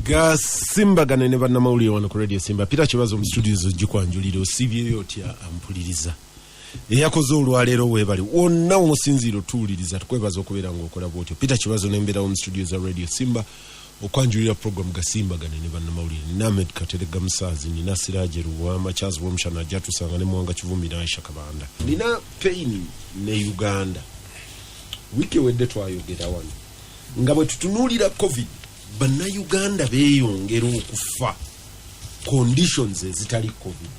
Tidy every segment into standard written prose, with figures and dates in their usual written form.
Gasimbagane ne bannamawulire wano ku Radio Simba. Peter Kibazo mu studios gikwanjulira osibyeyo otya ampuliriza. Eyakoze olwaleero weebali wonna omusinziiro tuwuliriza tukwebaza okubeera ng'okola bwotyo. Peter Kibazo n'embeerawo mu studios za Radio Simba okwanjulira program Gasimbagane ne bannamawulire. Named Katerega Musaazi nina Siraje Ruwama Charles Womshana Jatusanga ne Mwanga Kivumbi na Aisha Kabanda. Nina pain ne Uganda. Wiki wedde twayogera wano. Nga bwe tutunuulira COVID Bannayuganda beeyongera okufa conditions ezitali COVID.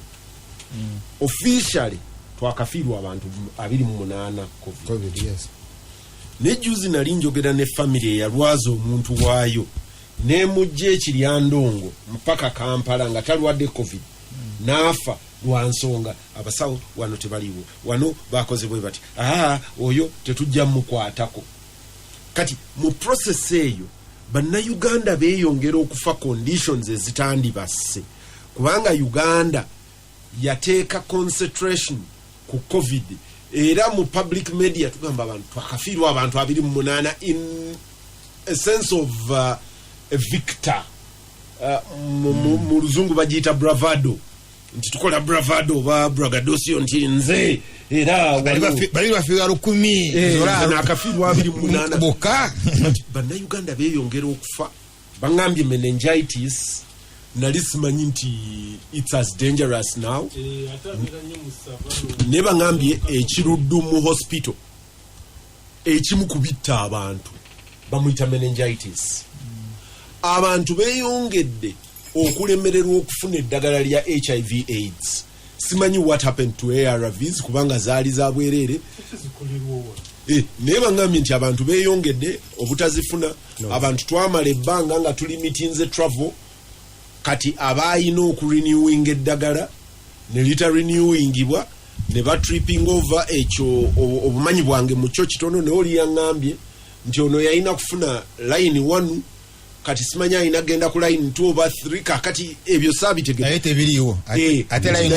Officially twakafiirwa abantu 28 COVID. Yes. Ne juzi nali njogera ne family eyalwaza omuntu waayo ne mujje Kiryandongo mpaka Kampala nga talwadde COVID. Naafa lwansonga abasawo wano tebaliwo. Wano bakoze bwe bati. Oyo tetujja mukwatako. Kati mu process eyo Bannayuganda beeyongera okufa conditions ezitandibase kubanga Uganda yateeka concentration ku COVID era mu public media tugamba abantu twakafiirwa abantu 28 in a sense of a victor mu luzungu bagiyita bravado nti tukola bravado ba braggadocio nti nze era bali bafiirwa 10 zola nakafirwa 28 boka Bannayuganda beeyongera okufa bangambye meningitis nali simanyi nti it's as dangerous now ne bangambye ekiruddu mu hospital ekimu kubitta abantu bamuyita meningitis abantu beeyongedde okulemererwa okufuna eddagala lya HIV AIDS. Simanyi what happened to ARVs kubanga zaali za bwerere. Naye bangambye nti abantu beeyongedde obutazifuna. Abantu twamala ebbanga nga tulimitinze travel kati abaayina okurenewing eddagala ne litarenewingibwa ne batripping over ekyo obumanyi bwange mu kyo kitono ne oli yangambye nti ono yalina kufuna line 1 kati simanya ina genda ku line 2 over 3 kakati ebyo sabitegeka naye tebiriwo ate line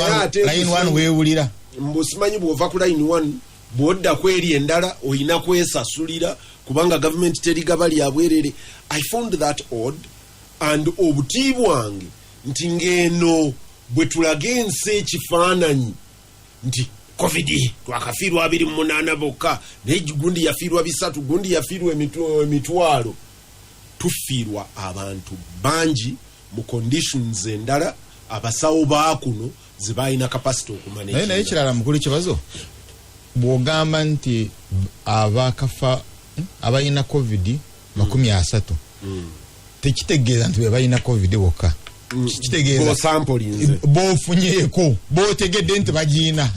1 weewulira mbosimanyi bwova ku line 1 bwodda kweri endala oyina kwesasulira kubanga government terigaba lyabwerere. I found that odd and obuti bwange nti ngeno bwe tulage ensi ekifaananyi nti COVID twakafiirwa 28 bokka naye gundi yafiirwa 3 gundi yafiirwa emitwalo tufiirwa abantu bangi mu conditions endala abasawo baakuno zibayina capacity okumanage. Naye kirala mukulu Kibazo bwogamba nti abakafa abayina COVID 30 tekitegeeza nti bebayina COVID bokka. Kitegeeza bofunyeeko botegedde nti bagiina.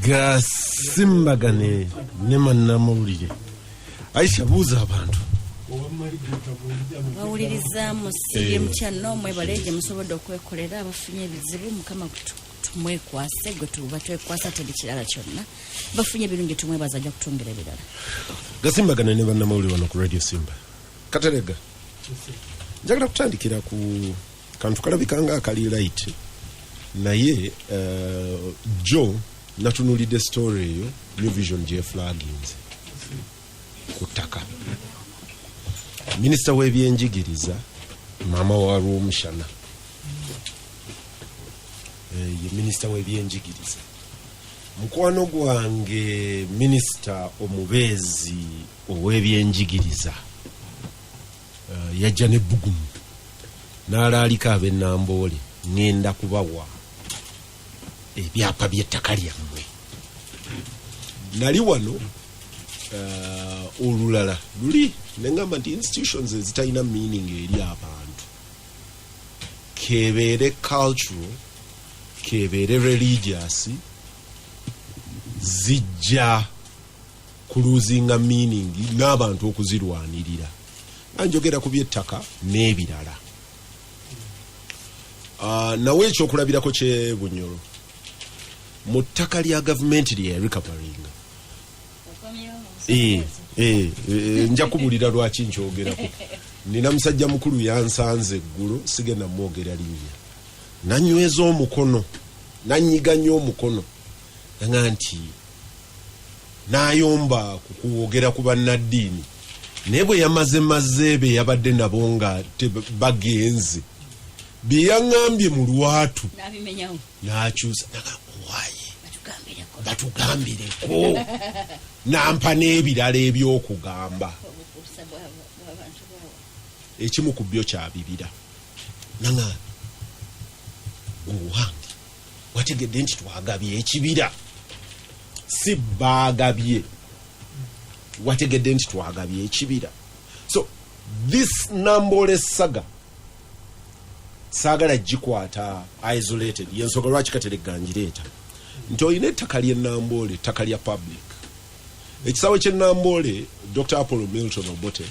Gasimbagane ne mannamawulire Aisha buuza abantu bawuliriza musiri mukyano mwebaleje musobodde okwekolera abafunye ebizibu mukama tumwekwase gwe tuba twekwasa tedi kirala kyonna bafunye ebirungi tumwebaza ajja kutwongera ebirala. Gasimbagane ne bannamawulire wano ku Radio Simba. Katerega njagala kutandikira ku kantu kalabikanga akali light naye Joe natunulidde story eyo New Vision gye flaggings kutaka Minister w'ebyenjigiriza mama wa Rumshana ye Minister w'ebyenjigiriza mukwano gwange Minister omubeezi ow'ebyenjigiriza yajja ne bugumu n'alaalika ab'Ennamboole ngenda kubawa ebyapa by'ettaka lyammwe. Nali wano olulala luli nengamba nti institutions ezitalina meaning eri abantu kebeere cultural kebeere religious zijja kuluzinga meaning n'abantu okuzirwanirira. Anjogera ku by'ettaka n'ebirala. Nawe ekyokulabirako kye Bunyoro mu ttaka lya gavumenti lye recovering nja kubulira lwaki nkyogerako. Nina musajja mukulu yansanze eggulo sigenda mwogera linnya nanyweza omukono nanyiganya omukono nga nti nayomba kukwogera ku bannaddiini naye bwe yamaze be yabadde nabo nga bagenze bye yaŋŋambye mu lwatu n'akyusa nagamuwaaye batugambireko nampa n'ebirala ebyokugamba ekimu ku byo kyabibira nanga owange wategedde nti twagabye ekibira si baagabye wategedde nti twagabye ekibira. So this Nambole saga saagala gikwata isolated yensonga lwaki katereganjireeta nti olina ettaka ly'e Nambole ettaka lya public. Ekisaawe ky'e Nambole Dr. Apollo Milton Obote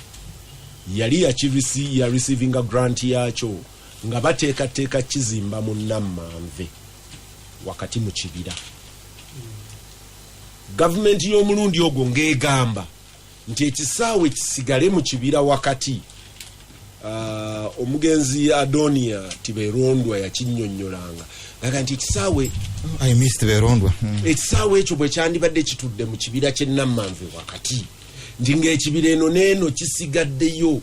yali ya receiving a grant yakyo nga bateekateeka kizimba mu Nammanve wakati mu kibira. Gavumenti y'omulundi ogwo ng'egamba nti ekisaawe kisigale mu kibira wakati. Omugenzi Adonia Tiberondwa yakinnyonnyolanga nga nti ekisaawe ekisaawe ekyo bwe kyandibadde kitudde mu kibira ky'e Nammanve wakati nti ng'ekibira eno n'eno kisigaddeyo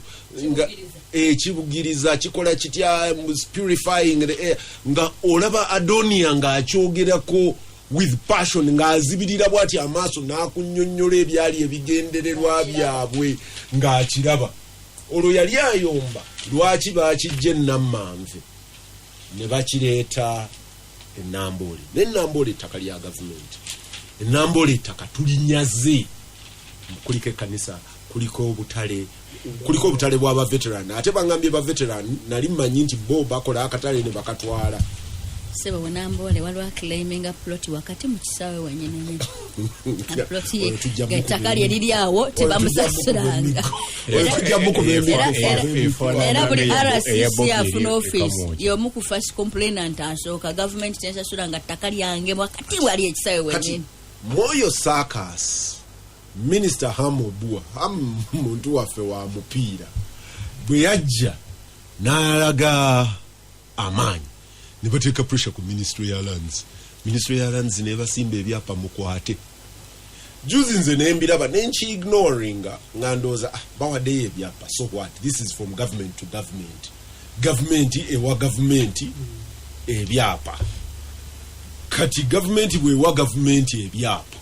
nga ekibugiriza kikola kitya purifying the air nga olaba Adonia ng'akyogerako with passion ng'azibirira bw'ati amaaso n'akunnyonnyola ebyali ebigendererwa byabwe ng'akiraba. Olwo yali ayomba lwaki baakijja e Nammanve ne bakireeta e Nambole. Ne Nambole ettaka lya gavumenti. E Nambole ettaka tulinyaze. Kuliko ekkanisa, kuliko obutale bw'aba veteran. Ate bangambye ba veteran nali mmanyi nti bo bakola akatale ne bakatwala. Sebo we Nambole waliwo claiming a plot wakati mu kisaawe wennyini. Ettaka lye liri awo tebamusasuranga. Era buli RCC afuna office y'omu ku first complainant asooka gavumenti tesasuranga ttaka lyange wakati wali ekisaawe wennyini. Moyo Sarkas Minister Hamobua muntu waffe wa mupiira bwe yajja n'alaga amaanyi ne bateeka pressure ku Ministry ya Lands. Ministry ya Lands ne basimba ebyapa mukwate. Juzi nze ne mbiraba ignoringa nga ndooza bawaddeyo ebyapa, so what? This is from government to government. Government ewa government ebyapa. Kati government bwewa government ebyapa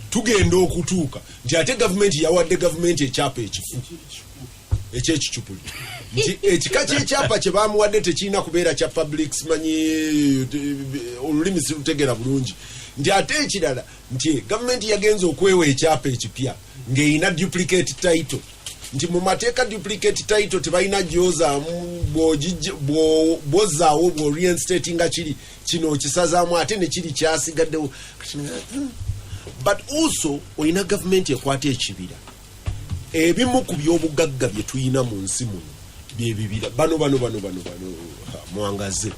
tugenda okutuuka nti ate gavumenti yawadde gavumenti ekyapa ekifu ekyekicupuli nti ekika ky'ekyapa kye baamuwadde tekirina kubeera kya public simanyi olulimi sirutegera bulungi nti ate ekirala nti gavumenti yagenze okwewa ekyapa ekipya ng'erina duplicate title nti mu mateeka duplicate title tebalina gyozaamu bw'ozzaawo bw'orienstate nga kiri kino okisazaamu ate ne kiri kyasigaddewo. But also olina gavumenti ekwata ekibira ebimu ku by'obugagga bye tuyina mu nsi muno bye bibira. Bano mwangaze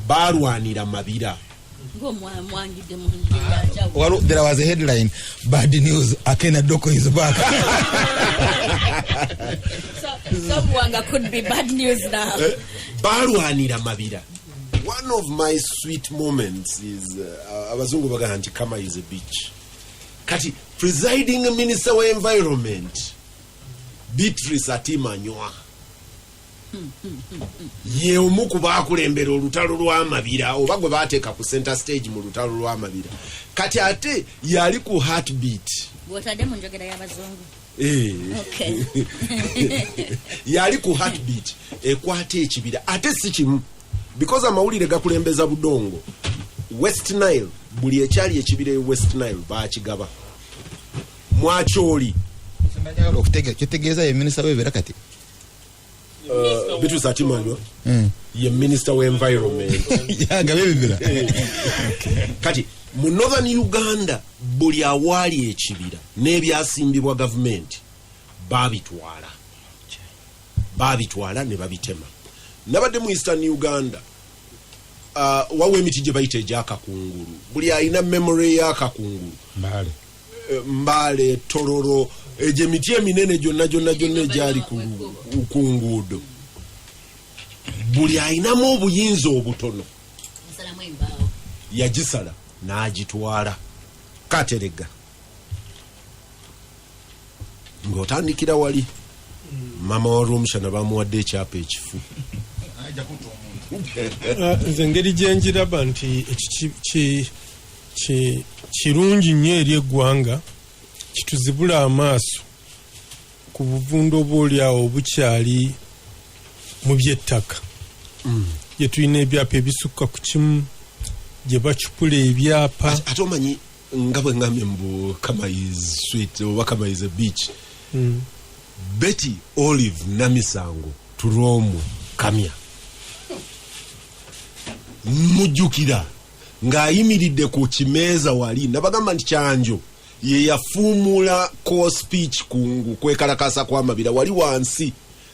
baalwanira mabira. There was a headline, bad news, Akena Doko is back. So Mwanga could be bad news now. Baalwanira mabira. One of my sweet moments is abazungu bagamba nti Kama is a beach. Kati presiding minister wa environment Beatrice Atimanywa ye omu ku baakulembera olutalo lw'amabira oba gwe baateeka ku center stage mu lutalo lw'amabira. Kati ate yali ku heartbeat bw'otadde mu njogera y'abazungu. Okay. Yali ku heartbeat ekwata ekibira ate si kimu because amawulire gakulembeza budongo. West Nile buli ekyali ekibira West Nile baakigaba Mwacholi kitegeeza ye minister w'ebeera kati Beatrice Atimanywa ye minister wa environment yanga bebibira. Kati mu Northern Uganda buli awaali ekibira n'ebyasimbibwa gavumenti baabitwala ne babitema. Nabadde mu Eastern Uganda wawe emiti gye bayita egyakakungulu buli alina memory y'akakungulu Mbale Tororo egyo emiti eminene gyonna egyali ku nguudo buli alinamu obuyinza obutono yagisala n'agitwala Katerega ng'otandikira wali mama wa Rumshana bamuwadde ekyapa ekifu. Nze engeri gyenjiraba nti kirungi nnyo eri eggwanga kituzibula amaaso ku buvundu obuolyawo obukyali mu by'ettaka gye tulina ebyapa ebisukka ku kimu gye bacupula ebyapa ate omanyi nga bwe ngambye mbu Kama is sweet oba Kama is a beach. Betty Olive Namisango Turomu Kamya mujjukira ng'ayimiridde ku kimeeza wali nabagamba nti Kyanjo ye yafuumula ko speech kungu kwekalakasa kw'amabira wali wansi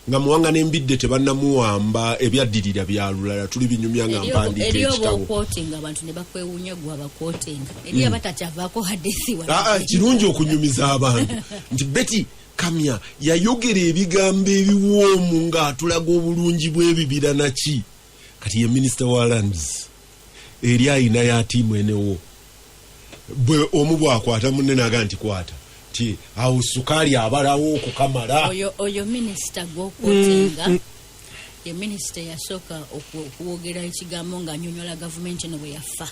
nga muwanga n'embidde tebannamuwamba ebyaddirira byalulala tuli binyumya nga mpandiika ekitabo. Eriyo b'okwotinga abantu ne bakwewuunya gwe abakwotinga eriyo abatakyavaako hadesi wala. Kirungi okunyumiza abantu nti Betty Kamya yayogera ebigambo ebiwoomu ng'atulaga obulungi bw'ebibira naki kati ye minisita wa lands eri ayina ya tiimu enewo bwe omu bwakwata munne naga nti kwata ti awo sukaali abalawo okukamala. Oyo minisita gw'okwotinga ye minisita yasooka okuwogera ekigambo ng'anyonyola gavumenti eno bwe yafa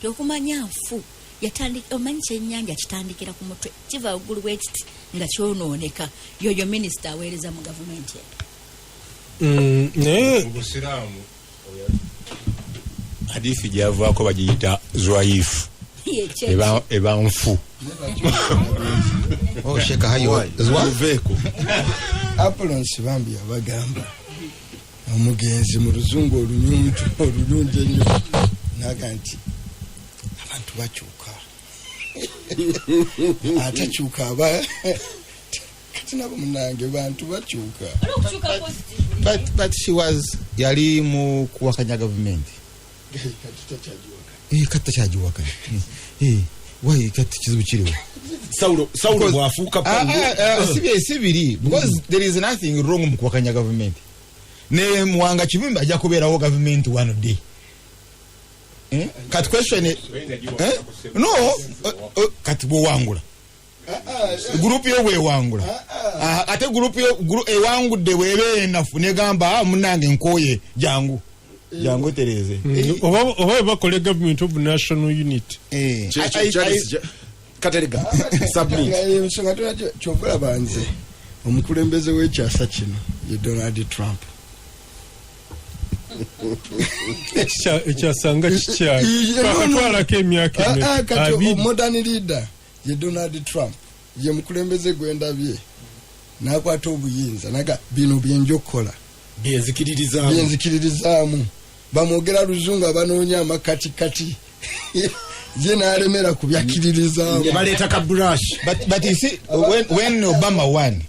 tyokumanya nfu omanyi kyennyanja kitandikira ku mutwe kiva waggulu bwekiti nga kyonooneka yoyo minisita aweereza mu gavumenti naye Obusiraamu hadithi gyavaako bagiyita zwaifu eba nfu. Sheka hayo Veeko Apollos bambi abagamba omugenzi mu luzungu olunyuntu olulungi ennyo naga nti abantu bakyuka atakyuka kati nabo munange bantu bakyuka. but she was yali mu kuwakanya government kati takyagiwaka why kati kizibu kiriwo Saulo bwafuuka sibiri because there is nothing wrong mu kuwakanya government ne muwanga kibimba ajja kubeerawo government one day. Kati question no kati bwewangula gurupu yo bwewangula ate gurupu yo ewangudde weebeera enafu negamba munange nkooye jangu tereze oba bakola government of national unity Katerega submit ensonga tunakyo kyokulaba nze omukulembeze w'ekyasa kino ye Donald Trump ekyasanga kikyakatwalako emyaka kati modern leader ye Donald Trump ye mukulembeze gwendabye nakwata obuyinza naga bino byenjokola byenzikiririzaamu bamwogera luzungu abanoonya amakatikati ye nalemera kubyakiririzaamu baleeta ka brush. but you see when Obama won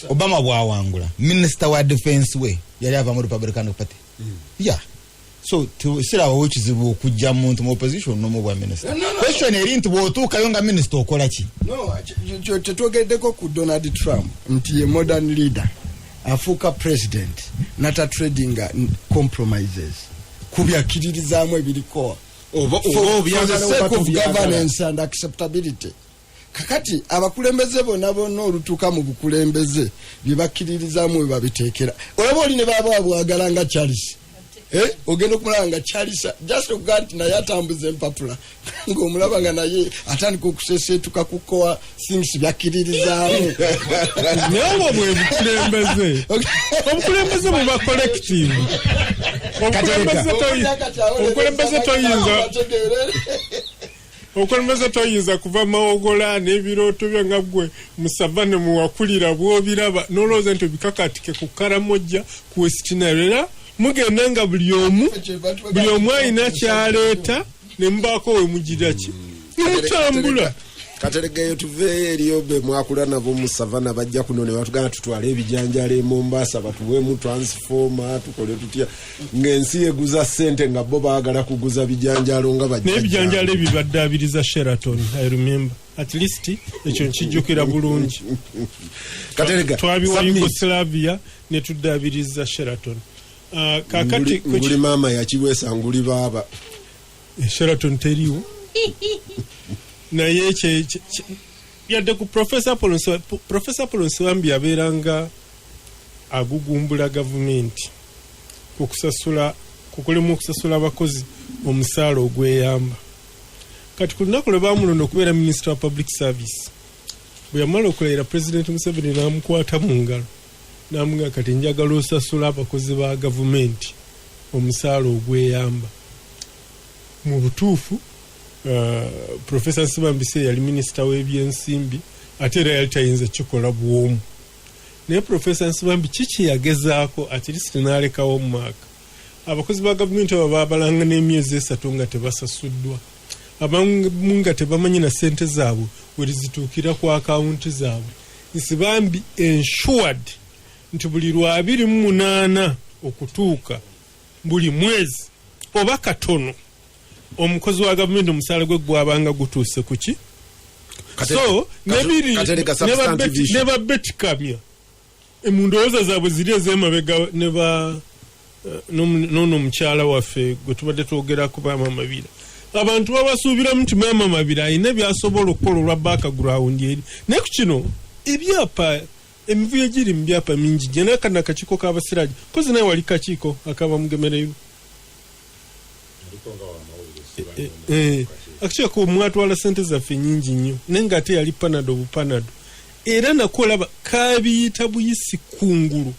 Obama bwawangula minister wa defense we yali ava mu Republican Party. Yeah. So sirawo ekizibu okujja muntu mu opposition no mu bwa minister. Question eri nti bw'otuukayo nga minister okola ki? No, tetwogeddeko ku Donald Trump nti ye modern leader afuuka president nata trading compromises kubyakiririzaamu ebiriko for the sake of governance and acceptability. Kakati abakulembeze bonna olutuuka mu bukulembeze byebakkiririzaamu we babiteekera olaba oli ne baba bwagala nga Charles ogenda okumulaba nga Charles just okugaa nti naye atambuza empapula ng'omulaba nga naye atandika okuseeseetuka kukowa things byakkiririzaamu naye obwo bwe bukulembeze obukulembeze buba collective okulembeze toyinza kuva mawogola n'ebirooto bya nga gwe musavane muwakulira bw'obiraba n'olowooza nti obikakatike ku Karamojja ku West Nile era mugenda nga buli omu alina kyaleeta ne mubaako we mugira ki nimutambula. Kateregeyo tuveeyo eriyo be mwakula nabo mu savana bajja kuno ne batugana tutwale ebijanjalo e Mombasa batuweemu transformer tukole tutya ng'ensi eguza ssente nga bo baagala kuguza bijanjalo nga bajja n'ebijanjalo ebyo baddaabiriza Sheraton. I remember at least ekyo nkijjukira bulungi. Katerega twabiwa Yugoslavia ne tuddaabiriza Sheraton. Kakati nguli mama yakiwesa nguli baba Sheraton teriwo naye yadde ku Professor Paul Nswambi abeeranga agugumbula gavumenti kukulemu okusasula abakozi omusaala ogweyamba. Kati ku lunaku lwe baamulonda okubeera minisita wa public service, bwe yamala okulayira Pulezidenti Museveni n'amukwata mu ngalo n'amugamba kati njagala osasula abakozi ba gavumenti omusaala ogweyamba. Mu butuufu Professor Nsibambise yali minisita w'ebyensimbi ate era yali tayinza kikola bw'omu. Naye Professor Nsibambi kiki yagezaako at least n'alekawo maaka. Abakozi ba gavumenti abo baabalanga n'emyezi 3 nga tebasasuddwa. Abamu nga tebamanyi na ssente zaabwe we zituukira ku akawunti zaabwe. Nsibambi ensured nti buli lwa 28 okutuuka buli mwezi oba katono omukozi wa gavumenti omusaala gwe gwabanga gutuuse kuki. So nebiri ne babetikamya emundowooza zaabwe ziri ez'emabega ne ba nono mukyala waffe gwe tubadde twogerako Maama Mabira. Abantu babasuubiramu nti Maama Mabira alina byasobola okukola olwa background eri. Naye ku kino ebyapa emivuyo giri mu byapa mingi gye nakana akakiiko k'abasiraaji kozi naye wali kakiiko akaba mugemereyo. Akakiiko mwatwala ssente zaffe nyingi nnyo naye ng'ate yali panado bupanado era nakolaba kabiyita buyisi kungulu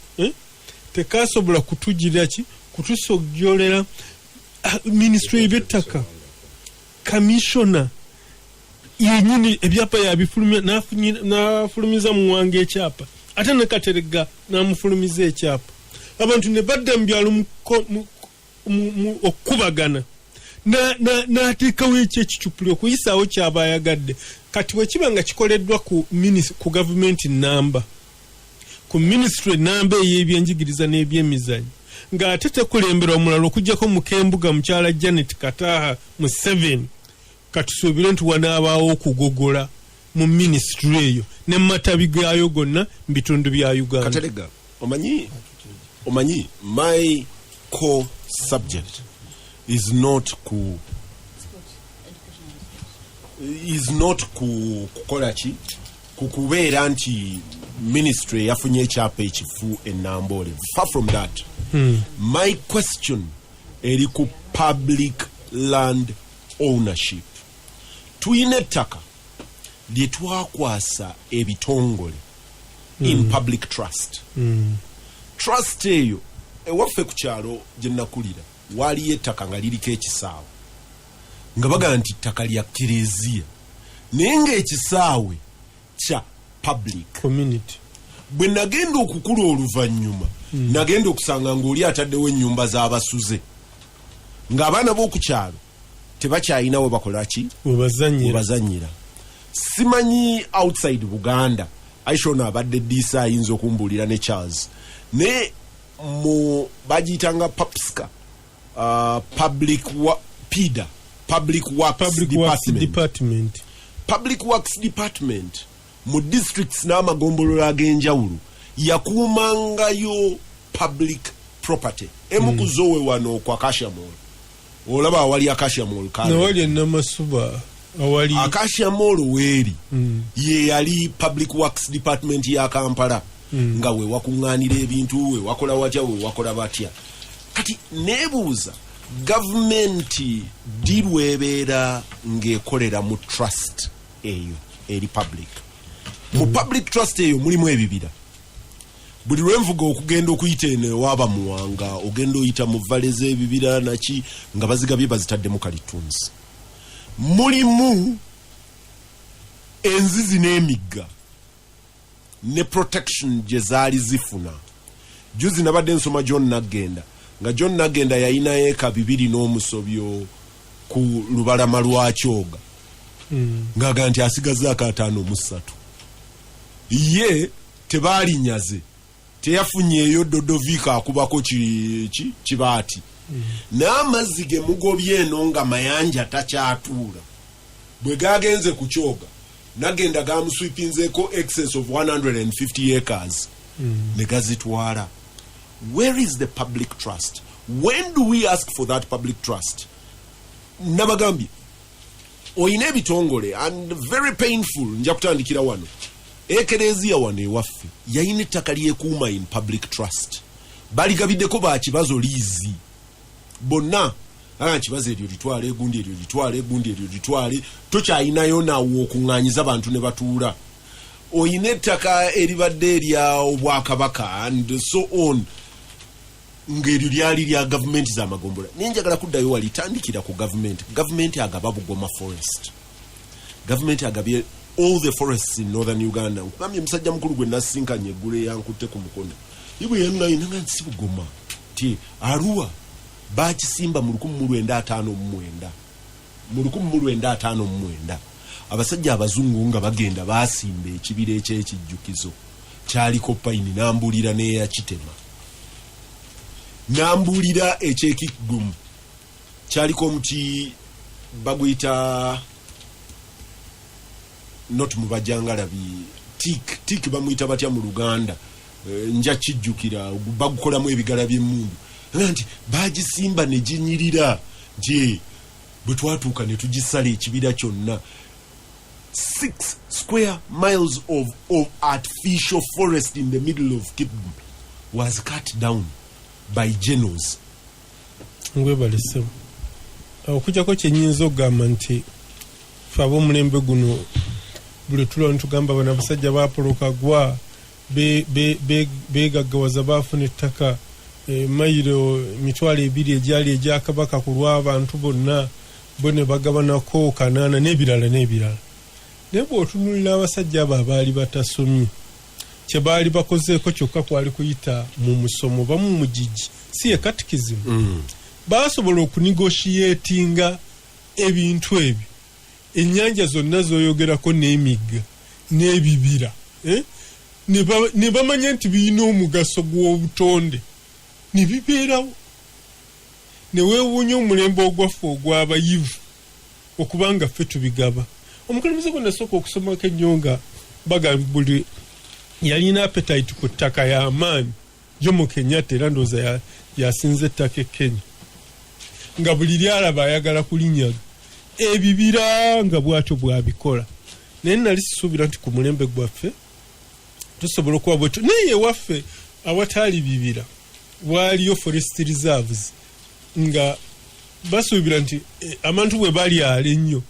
tekasobola kutugirira ki kutusojjolera ministry y'ettaka commissioner yenyini ebyapa yabifulumya n'afulumiza mu wange ekyapa ate ne Katerega n'amufulumiza ekyapa. Abantu ne badda mu byalo okubagana n'ateekawo ekyekicupuli okuyisaawo kyaba ayagadde. Kati bwe kiba nga kikoleddwa ku gavumenti namba ku ministry namba ey'ebyenjigiriza n'ebyemizannyo ng'ate tekulembera omulala okugyako mukembuga mukyala Janet Kataha mu 7 katusuubire nti wanaabaawo okugogola mu ministry eyo ne matabi gaayo gonna mu bitundu bya Uganda. Katerega omanyi my core subject is not kukola ki kukubeera nti ministry yafunye ekyapa ekifu enambole. Far from that. My question eri ku public land ownership. Tuyina ettaka lye twakwasa ebitongole in public trust. Trust eyo ewaffe ku kyalo gye nakulira waliyo ettaka nga liriko ekisaawe nga bagamba nti ttaka lya Kereziya naye ng'ekisaawe kya public community. Bwe nagenda okukula oluvannyuma nagenda okusanga ng'oli ataddewo ennyumba z'abasuze ng'abaana b'oku kyalo tebakyayina we bakola ki webazannyira. Simanyi outside Buganda Aishona abadde Disa ayinza okumbuulira ne Charles ne mu bagiyitanga PAPSCA Public Works Department mu districts n'amagombolola ag'enjawulo yakuumangayo public property. Emukuzowe wano kwa Acacia Mall olaba awali Acacia Mall nawali Namasuba awali Acacia Mall weeri ye yali Public Works Department ya Kampala nga we wakuŋŋaanira ebintu we wakola watya we wakola batya. Kati neebuuza gavumenti dirwebeera ng'ekolera mu trust eyo eri public. Mu public trust eyo mulimu ebibira. Buli lwenvuga okugenda okuyita eno waba muwanga ogenda oyita mu vale z'ebibira naki nga bazigabye bazitaddemu kalitunzi. Mulimu enzizi n'emigga ne protection gye zaali zifuna. Juzi nabadde nsoma John Nagenda nga John Nagenda yayina eka 2 n'omusobyo ku lubalama lwa Kyoga ng'aga nti asigazaako 5 ye tebaalinyaze teyafunyeeyo Dodovika akubako kibaati n'amazzi ge mugobye eno nga mayanja takyatuula bwe gagenze ku Kyoga Nagenda gamuswipinzeeko excess of 150 acres ne gazitwala. Where is the public trust? When do we ask for that public trust? Nabagambye oyina ebitongole and very painful nja kutandikira wano ekereziya wano ewaffe yayina ettaka lyekuuma in public trust baligabiddeko bakibazo liizi bonna kibazo eryo litwale egundi eryo litwale egundi eryo litwale tokyayinayo nawo okuŋŋaanyiza bantu ne batuula oyina ettaka eribadde erya obwakabaka and so on ng'eryo lyali lya gavumenti z'amagombola naye njagala kuddayo walitandikira ku gavumenti agaba Bugoma forest gavumenti agabye all the forests in northern Uganda nkugambye musajja mukulu gwe nasinkanye eggulu yankutte ku mukono ibwe yanayinanga nsi Bugoma ti Arua bakisimba mu 1959 abasajja abazungu nga bagenda basimba ekibira ekyekijjukizo kyaliko payini nambulira neya kitema nambulira ekyekigumu kyaliko omuti baguyita not mubajangalabi tik bamuyita batya mu Luganda nja kijjukira bagukolamu ebigala by'emmundu nti bagisimba ne ginyirira je bwe twatuuka ne tugisala ekibira kyonna 6 square miles of artificial forest in the middle of Kipgum was cut down by generals. Ngwebalise okujjako kyenyinza okugamba nti fe ab'omulembe guno buli tulo ntugamba bano abasajja bapoloka gwa begaggawaza baafuna ettaka mayiro 2 egyali egyakabaka ku lw'abantu bonna bo ne bagabanako 8 n'ebirala naye bw'otunulira abasajja abo abaali batasomye kye baali bakozeeko kyokka kwali kuyita mu musomo bamu mugigi si ye katikizimu baasobola okunegoshiyetinga ebintu ebyo ennyanja zonna z'oyogerako n'emigga n'ebibira ne bamanya nti birina omugaso gw'obutonde ne bibeerawo ne weewuunya omulembe ogwaffe ogw'abayivu okubanga ffe tubigaba omukulembeze gwe nasooka okusomako ennyonga bagamba buli yalina appetite ku ttaka y'amaanyi Jomo Kenyatta era ndowooza yasinze ettaka e Kenya nga buli lyalaba ayagala kulinyaga ebibira nga bwatyo bwabikola naye nali sisuubira nti ku mulembe gwaffe tusobola okuba bwetu naye ewaffe awataali bibira waaliyo forest reserves nga basuubira nti abantu bwe balyala ennyo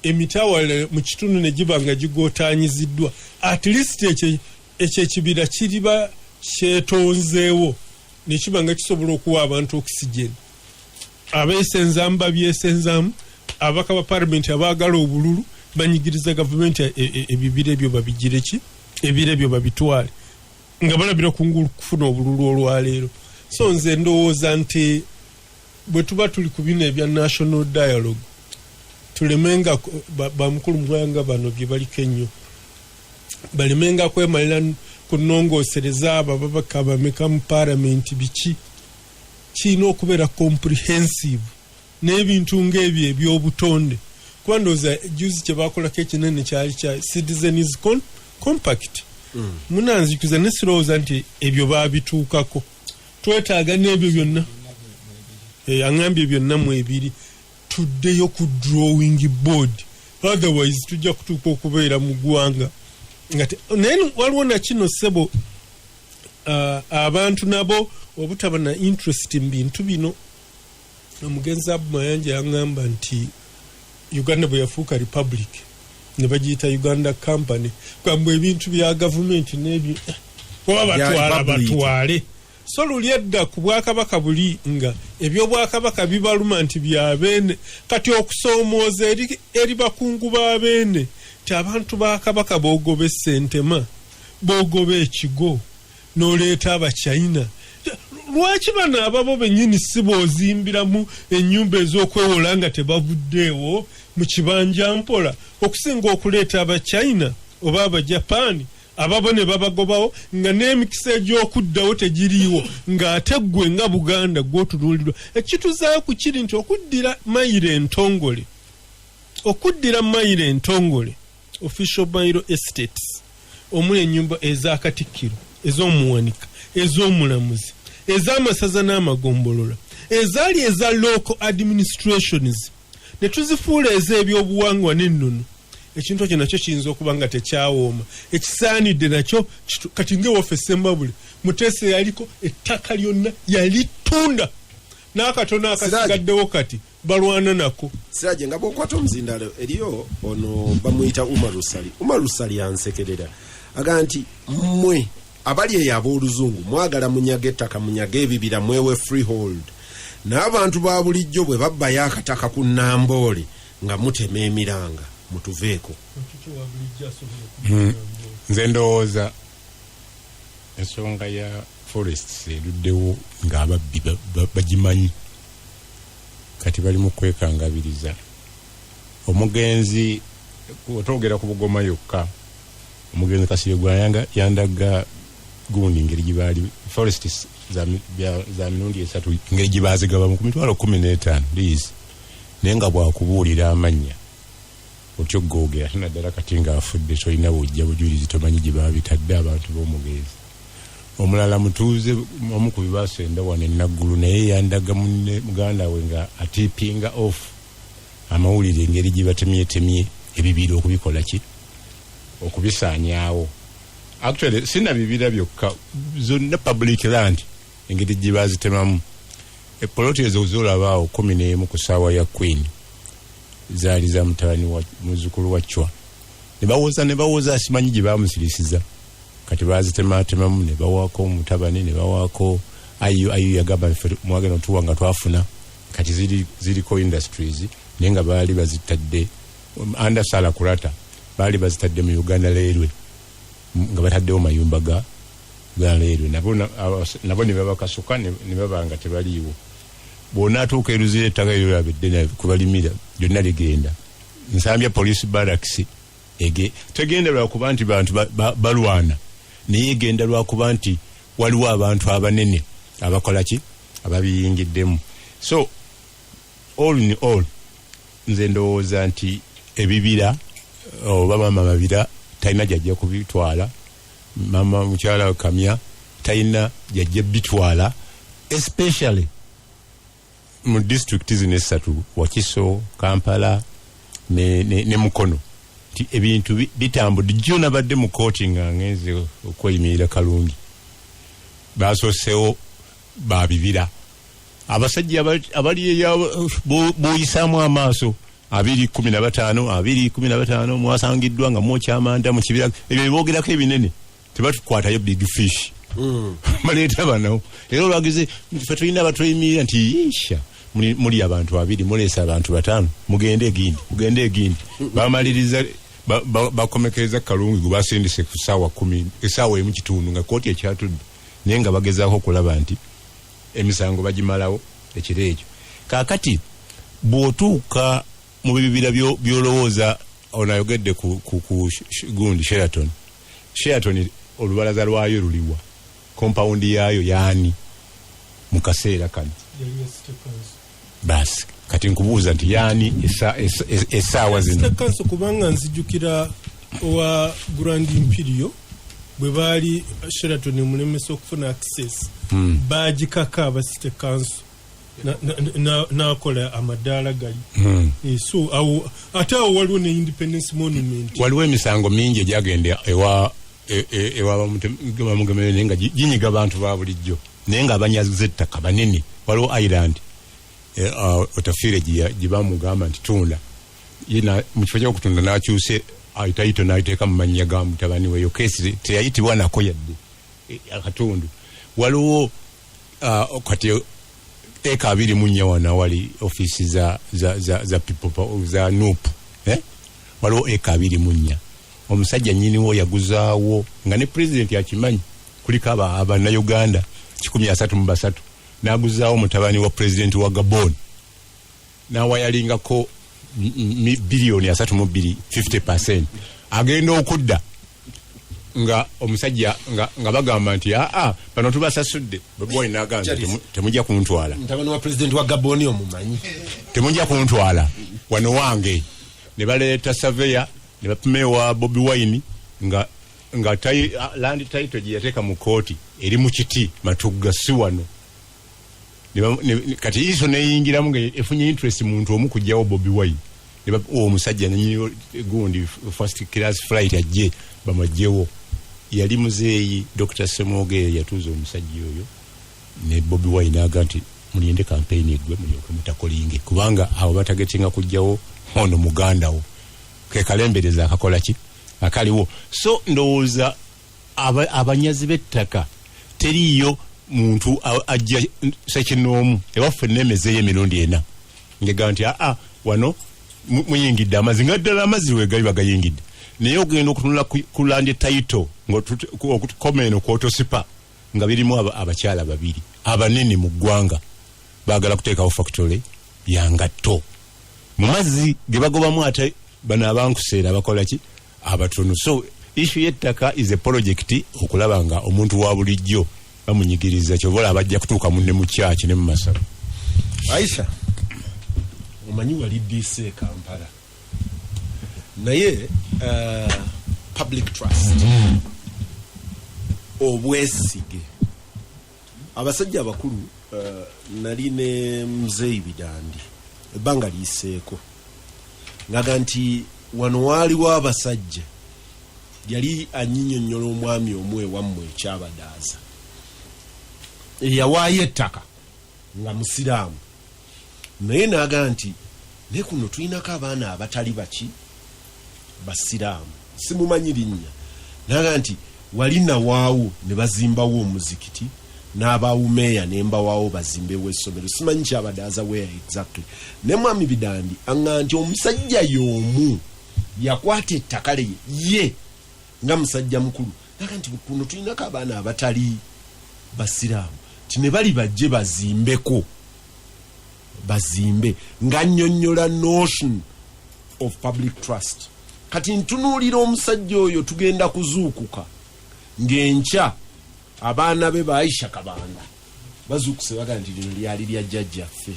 emitawale mu kitundu ne giba nga gigootaanyiziddwa at least ekyo ekibira kiriba kyetonzeewo ne kiba nga kisobola okuwa abantu okisigeni abeesenzaamu babyesenzaamu abaka ba palamenti abaagala obululu banyigiriza gavumenti ebibira ebyo babigire ki ebibira ebyo babitwale nga balabira kungulu kufuna obululu olwaleero so nze ndowooza nti bwe tuba tuli ku bino ebya national dialogue tulemenga bamukulu mugwanga bano bye baliko ennyo balemenga kwemalira kunongosereza abo ababaka bameka mu palamenti biki kiina okubeera comprehensive n'ebintu ng'ebyo ebyobutonde kuba ndowooza juzi kye bakolako ekinene kyali kya citizens compact munanzikiza ne sirowooza nti ebyo baabituukako twetaaga n'ebyo byonna aŋambye byonna mu ebiri tuddeyo ku drawing board otherwise tujja kutuuka okubeera mu ggwanga naye waliwo nakino ssebo abantu nabo obutaba na interest mu bintu bino omugenzi Abu Mayanja yaŋŋamba nti Uganda bwe yafuuka republic ne bagiyita Uganda company kwambwe ebintu bya gavumenti n'ebyo oba batwale so luli edda ku bwakabaka buli nga ebyobwakabaka bibaluma nti byabeene kati okusoomooza eri bakungu baabeene ti abantu ba kabaka boogoba essentema boogoba ekigo n'oleeta abachina lwaki bano ababo bennyini si boozimbiramu ennyumba ez'okwewola nga tebavuddeewo mu kibanja mpola okusinga okuleeta abachina oba abajapaani ababo ne babagobawo nga n'emikisa egy'okuddawo tegiriiwo ng'ate ggwe nga Buganda gw'otunuulirwa ekituzaayo ku kiri nti okuddira mayiro entongole official Mairo estates omuli ennyumba ez'akatikkiro ez'omuwanika ez'omulamuzi ez'amasaza n'amagombolola ezaali eza local administrations ne tuzifuula ez'ebyobuwangwa n'ennono ekintu ekyo nakyo kiyinza okuba nga tekyawooma. Ekisaanidde nakyo kati ng'ewaffe Sembabule Muteesa yaliko ettaka lyonna yalitunda n'akatono akasigaddewo kati balwana nako. Siraje nga bwokwata omuzindalo eriyo ono bamuyita Umar Rusali ansekerera aga nti mmwe abali eyo ab'oluzungu mwagala munyage ettaka munyage ebibira mwewe freehold n'abantu ba bulijjo bwe babbayo akataka ku Namboole nga mutema emiranga mutuveeko. Nze ndowooza ensonga ya forests eruddewo ng'ababbi bagimanyi kati bali mu kwekangabiriza. Omugenzi otwogera ku Bugoma yokka, omugenzi Kasirye Gwayanga yandaga gundi ngeri gibaali forests za mirundi 3 ngeri gibaazigabamu ku mitwalo 15 liizi naye nga bwakubuulira amannya otyo googera naddala kati ng'afudde tolina bujja bujulizi tomanyi gye baabitadde abantu b'omugenzi. Omulala mutuuze omu ku bibaasenda wano enaggulu naye yandaga muganda we nga atiipinga off amawulire engeri gye batemyetemye ebibira okubikola ki okubisaanyaawo. Actually sina bibira byokka zonna public land engeri gye baazitemamu. Epoloti ezo zolabaawo 11 ku ssaawa ya Queen zaali za mutabani wa muzzukulu wa Chwa. Ne bawooza asimanyi gye baamusirisiza kati baazitematemamu ne bawaako mutabani ne bawaako ayu yagamba mwagenda otuwa nga twafuna kati ziriko industries naye nga baali bazitadde under Sala Kurata baali bazitadde mu Uganda Railway nga bataddewo mayumba ga Railway nabo ne babakasuka ne baba nga tebaliiwo. Bw'ona atuuka eruzira ettaka eryo labedde kubalimira lyonna ligenda. Nsambya police barracks tegenda lwakuba nti bantu balwana naye genda lwakuba nti waliwo abantu abanene abakola ki ababiyingiddemu. So all in all nze ndowooza nti ebibira oba mama mabira talina jajja kubitwala, mama mukyala Kamya talina jajja bitwala, especially mu district zino 3 Wakiso, Kampala ne Mukono. Ebintu bitambudde jjo nabadde mu kooti nga ngenze okweyimirira kalungi baasosewo babibira abasajja abali buyisaamu amaaso 215 mwasangiddwa nga mwokyamanda mu kibira ebyo boogerako ebinene tebatukwatayo big fish baleeta bano era olwagize ffe tulina abatweyimirira nti isha muli abantu 2 muleesa abantu 5 mugende egindi bamaliriza bakomekeza kalungi gubasindise ku ssaawa 10 essaawa emu kitundu nga kooti ekyatudde naye nga bagezaako okulaba nti emisango bagimalawo ekiro ekyo. Kaakati bw'otuuka mu bibira by'olowooza onayogedde ku gundi Sheraton olubalaza lwayo luliwa, kompawundi yaayo yaani mu kaseera kano basi kati nkubuuza nti yaani essaawa zino kanso kubanga nzijukira wa Grand Imperial bwe baali Sheraton mulemesa okufuna access baagikaka abasite kanso nakola amadaala gali so ate awo waliwo ne Independence Monument, waliwo emisango mingi egyagenda ewa bamugemere naye nga ginyiga abantu ba bulijjo naye nga abanyazi ettaka banene. Waliwo Island otafiire gye bamugamba nti tunda yina mu kifo ky'okutunda n'akyuse ayitayito n'ayiteeka mu mannya ga mutabani we, yokesi teyayitibwa nako yadde akatundu. Waliwo kati eka 24 wana wali ofisi za people za NUP waliwo eka 24. Omusajja nnyiniwo yaguzaawo nga ne president akimanyi kuliko Uganda 133 n'aguzaawo mutabani wa president wa Gabon n'awayalingako biliyoni 3.2 50%. Agenda okudda nga omusajja nga bagamba nti bano tubasasudde bwe n'agamba temujja kuntwala. Mutabani wa president wa Gabon omumanyi temujja kuntwala wano wange. Ne baleeta surveyor ne bapima wa Bobi Wine nga land title gye yateeka mu kooti eri mu kiti Matugga si wano. Kati iso neyingiramu nga efunye interest muntu omu kujjawo Bobi Wine omusajja gundi first class flight ajje bamajjewo yali muzeeyi Dr. Semoge yatuuza omusajja oyo ne Bobi Wine aga nti mulinde campaign egwe mulyoke mutakolinge kubanga abo batagetinga kujjawo ono muganda wo ke kalembereza akakola ki akaliwo so ndowooza abanyazi b'ettaka teriyo muntu ajja sekinoomu ewaffe nemeze y'emirundi ena ngega nti wano muyingidde amazzi nga ddala amazzi wegali bagayingidde naye ogenda okutunula ku land title ng'okukomeno kwotosipa nga birimu abakyala babiri abanene mu ggwanga baagala kuteekawo factory yangatto mu mazzi ge bagobamu ate bano abankuseera bakola ki abatono so issue y'ettaka is a project okulaba nga omuntu wa bulijjo bamunyigiriza kyobola abajja kutuuka munne mu kyaki ne mu masalo. Aisha omanyi wali DC Kampala naye public trust obwesige abasajja abakulu nali ne Muzeeyi Bidandi ebbanga liiseeko ngaga nti wano waaliwo abasajja yali anyinyonnyola omwami omwe wammwe ekyabadaaza eyawaayo ettaka nga musiraamu naye naaga nti ne kuno tulinako abaana abatali baki basiraamu simumanyi linnya naaga nti wali nawaawo ne bazimbawo omuzikiti n'abaawo meeya ne mbawaawo bazimbewo essomero simanyi kyabadaaza weya exactly ne mwami Bidandi aŋŋa nti omusajja y'omu yakwata ettaka ye nga musajja mukulu naaga nti kuno tulinako abaana abatali basiraamu ne bali bajje bazimbe nga nnyonnyola notion of public trust kati ntunuulira omusajja oyo tugenda kuzuukuka ng'enkya abaana be ba Aisha Kabanda bazuukuse baga nti lino lyali lya jjajjaffe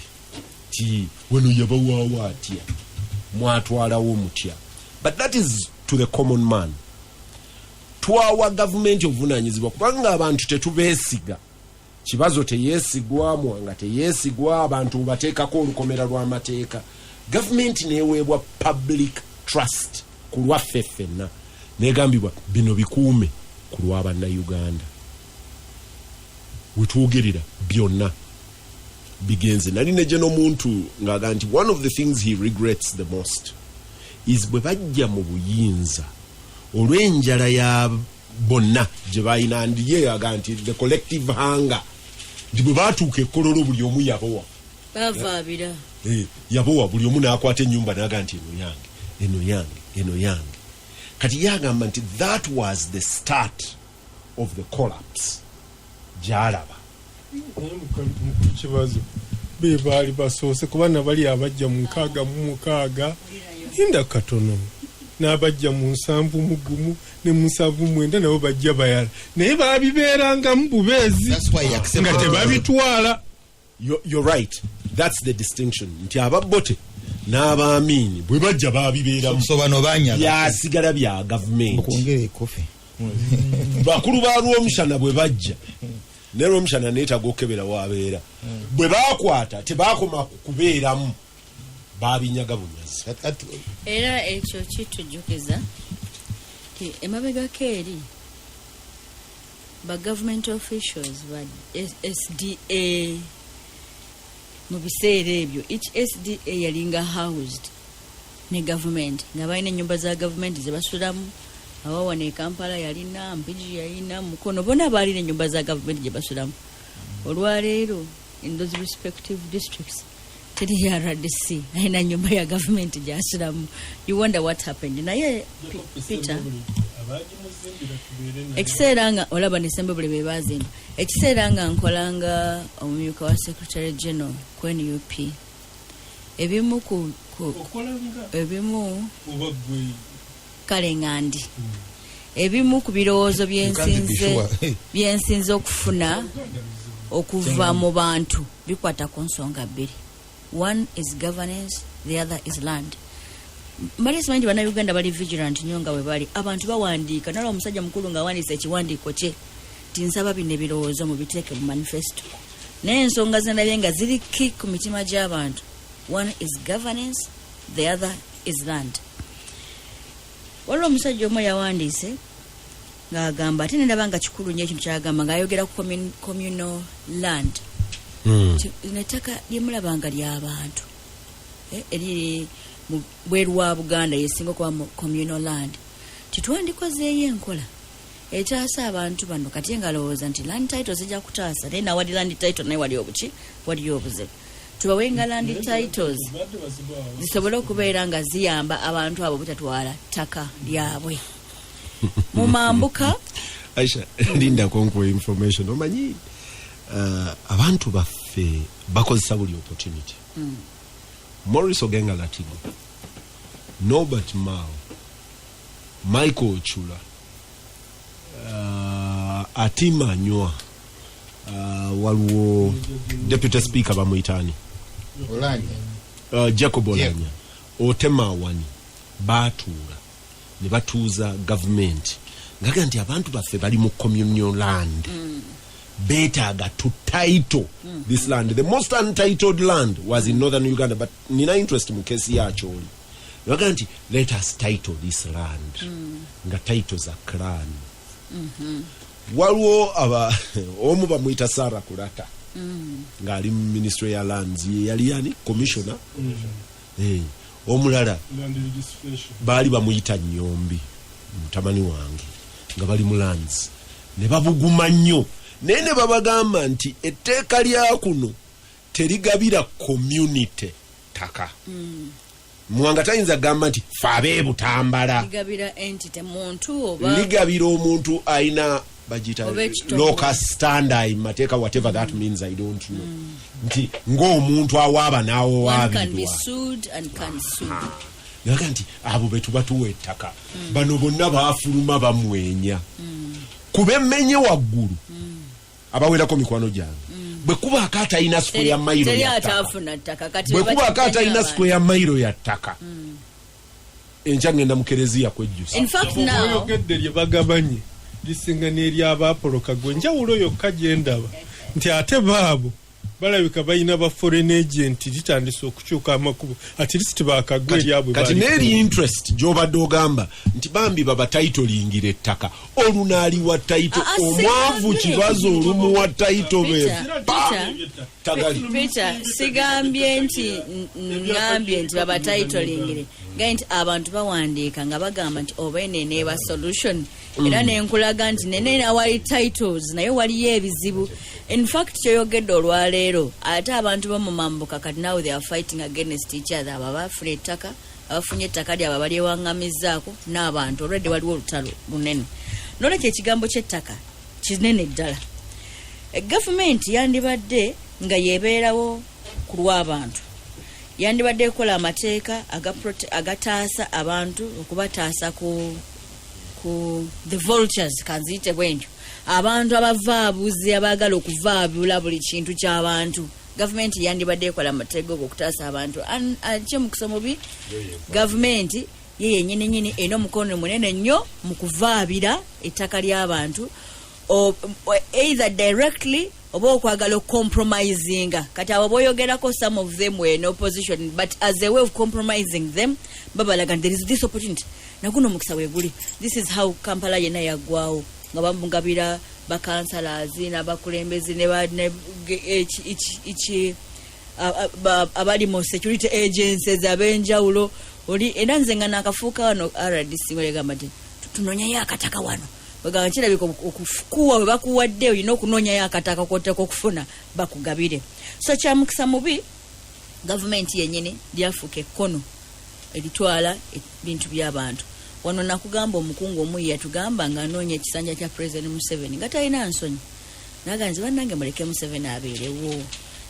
ti wano yabawaawo atya mwatwalawo mutya but that is to the common man twawa gavumenti obuvunaanyizibwa kubanga abantu tetubeesiga kibazo teyeesigwa mwanga teyeesigwa abantu bateekako olukomera lw'amateeka gavumenti neeweebwa public trust ku lwaffe ffenna neegambibwa bino bikuume ku lw'abannayuganda wetwogerera byonna bigenze nali nejje n'omuntu ng'aga nti one of the things he regrets the most is bwe bajja mu buyinza olw'enjala ya bonna gye balina ndiye aga nti the collective hunger nti bwe baatuuka ekkololo buli omu yabowa bavaabira yabowa buli omu n'akwata ennyumba n'aga nti eno yange kati yagamba nti that was the start of the collapse gyalaba kibazo be baali basoose kuba nabali abajja mu 6 inda katono n'abajja mu 7 ne mu 7 nabo bajja bayala naye baabibeeranga mu bubeezi nga tebabitwala. You're right, that's the distinction nti ababote n'abaamiini bwe bajja baabibeeramu so bano banyaga byasigala bya gavumenti okwongera ekofe bakulu ba Lwomushana bwe bajja ne Lwomushana neetaga okukebera waabeera bwe baakwata tebaakoma kubeeramu baabinyaga bunyazi era ekyo kitujjukiza ti emabegako eri ba government officials ba SDA mu biseera ebyo each SDA yalinga housed ne government nga balina ennyumba za government ze basulamu awawa ne Kampala yalina Mpigi yalina Mukono bona balina ennyumba za government gye basulamu olwaleero in those respective districts teri ya RDC alina nyumba ya government gyasulamu. You wonder what happened. Naye Peter ekiseera nga olaba nesembebule bebazimba ekiseera nga nkolanga omumyuka wa Secretary General ku NUP ebimu kale ngandi ebimu ku birowoozo byensinze okufuna okuva mu bantu bikwata ku nsonga bbiri. One is governance, the other is land. Mali simanyi bana Uganda bali vigilant nnyo nga bwe bali abantu bawandiika nalwa omusajja mukulu nga awandiisa ekiwandiiko kye tinsaba bino ebirowoozo mu biteeke mu manifesto naye ensonga zenabye nga ziri ki ku mitima gy'abantu. One is governance, the other is land. Waliwo omusajja omu yawandiise ng'agamba ate nendaba nga kikulu nnyo ekintu kyagamba ng'ayogera ku communal land. Nettaka lyemulaba nga ly'abantu eriri bweru wa Buganda yesinga okuba mu communal land. Titwandikozeeyo enkola etaasa abantu bano kati nga alowooza nti land title zijja kutaasa naye nawali land title naye wali obuki waliyo obuzibu. Tubawenga land titles zisobole okubeera nga ziyamba abantu abo butatwala ttaka lyabwe. Mu mambuka Aisha linda konkuwa information omanyi abantu baffe bakozesa buli opportunity. Morris Ogenga Latigo, Norbert Mao, Michael Chula, Atima Nywa, waliwo Deputy Speaker bamuitani Jacob Olanya, Otema Wani, Batuula ne batuuza government ngaga nti abantu baffe bali mu communal land. Beetaaga to title this land. The most untitled land was in northern Uganda, but nina interest mu kesi yacho oli. Ngaga nti let us title this land. Nga titles are clan. Waliwo omu bamuyita Sarah Kulata. Nga ali ministry ya lands yali yani commissioner. Omulala bali bamuyita Nyombi mutamani wange nga bali mu lands ne babuguma nnyo nene babagamba nti etteeka lya kuno terigabira community taka. Mwanga tayinza gamba nti fabe butambala ligabira entity muntu oba ligabira omuntu aina bajita locus standard mateeka whatever that means I don't know. Nti ng'omuntu awaaba naawo waabirwa can be sued and can sue. Yaga nti abo betu batuwa ettaka bano bonna baafuluma bamwenya kube mmenye waggulu abawerako mikwano gyange bwe kuba akata ina square ya mailo ya ttaka bwe kuba akata ina square ya mailo ya ttaka encha ngenda mukerezia kwejjusa. In fact now oyogedde lye bagabanye lisinga n'ery'abapoloka gwe njawulo yokka gye ndaba nti ate baabo balabika balina ba foreign agent litandise okukyuka amakubo at least bakagwe lyabwe kati n'eri interest gy'obadde ogamba nti bambi baba titolingire ettaka olunaali wa title omwavu kibazo olumu wa title be Peter sigambye nti ngambye nti baba titolingire gaye nti abantu bawandiika nga bagamba nti oba eneeneeba solution era nenkulaga nti nene awali titles naye waliyo ebizibu. In fact kyoyogedde olwaleero ate abantu bamumambuka kati now they are fighting against each other. Abo abafuna ettaka abafunye ettaka lyabo balyewaŋŋamizzaako n'abantu already waliwo olutalo lunene. Nolwekyo ekigambo ky'ettaka kinene ddala. Gavumenti yandibadde nga yebeerawo ku lw'abantu, yandibadde ekola amateeka agataasa abantu okubataasa ku the vultures kanziyite bwentyo abantu abavaabuzi abaagala okuvaabula buli kintu ky'abantu. Gavumenti yandibadde ekola amateeka okutaasa abantu kye mu kusoma obubi gavumenti ye yennyini nnyini erina omukono munene nnyo mu kuvaabira ettaka ly'abantu either directly oba okwagala ocompromisinga. Kati abo boyogerako some of them were in opposition but as a way of compromising them babalaga there is this opportunity naguno mukisa weguli. This is how Kampala yena yaggwawo nga bamugabira bakansalas n'abakulembezi abali mu security agencies ab'enjawulo oli era nze nga nakafuuka wano RDC welegamba nti tunonyayo akataka wano bagamba kirabika okukuwa we bakuwadde olina okunonyayo akataka koteeka okufuna bakugabire. So kyamukisa mubi gavumenti yennyini lyafuuka ekkono eritwala ebintu by'abantu. Wano nakugamba omukungu omu yatugamba nga anoonya ekisanja kya President Museveni nga talina nsonyi naga nze bannange muleke Museveni abeerewo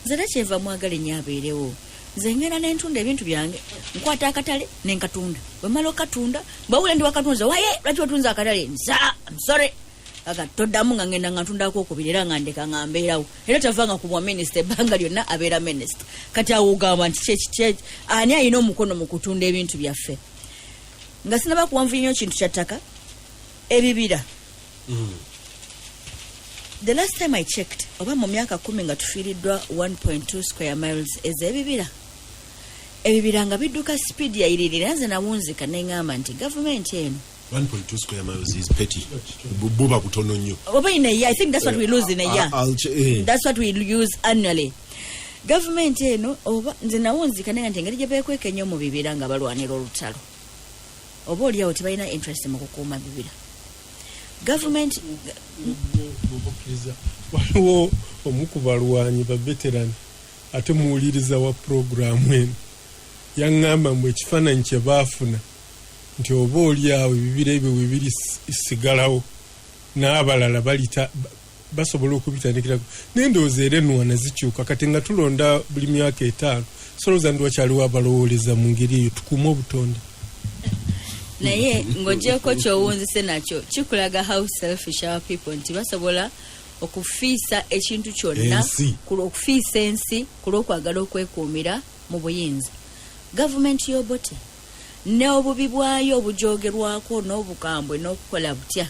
nze nakyeva mwagala ennyo abeerewo nze ngenda n'entunda ebintu byange nkwata akatale n'enkatunda bwe mala okatunda bwawula ndi wakatunza waye lwaki watunza akatale nsa I'm sorry aga toddamu nga ngenda nga ntundako okubiri era nga ndeka nga mbeerawo era tavanga ku bwa minisita ebbanga lyonna abeera minisita. Kati awo ogamba nti ani alina omukono mu kutunda ebintu byaffe nga sinaba kuwanvu nnyo kintu kya ttaka ebibira. The last time I checked oba mu myaka 10 nga tufiiriddwa 1.2 square miles ez'ebibira. ebibira bidduka speed yayiririra nze nawunzika neŋŋamba nti gavumenti eno 1.2 square miles is petty. Buba butono nnyo. Oba in a year, I think that's what we lose in a year. That's what we use annually. Government eno oba nze nawunzika nenga nti engeri gye beekweka ennyo mu bibira nga balwanira olutalo. Oba oliawo tebalina interest mu kukuuma bibira. Government waliwo omu ku balwanyi ba veteran ate muwuliriza wa programu eno yaŋŋamba mbu ekifaananyi kye baafuna nti oba oliawo ebibira ebyo we birisigalawo n'abalala basobola okubitandikirako n'endowooza era ennuwana zikyuka kati nga tulonda buli myaka 5 solowooza ndi wakyaliwo abalowoleza mu ngeri eyo tukuume obutonde naye ng'ogyeko ky'owunzise nakyo kikulaga how selfish our people nti basobola okufiisa ekintu kyonna okufiisa ensi ku lw'okwagala okwekuumira mu buyinza. Gavumenti y'obote n'obubi bwayo obujoogerwako n'obukambwe n'okukola butya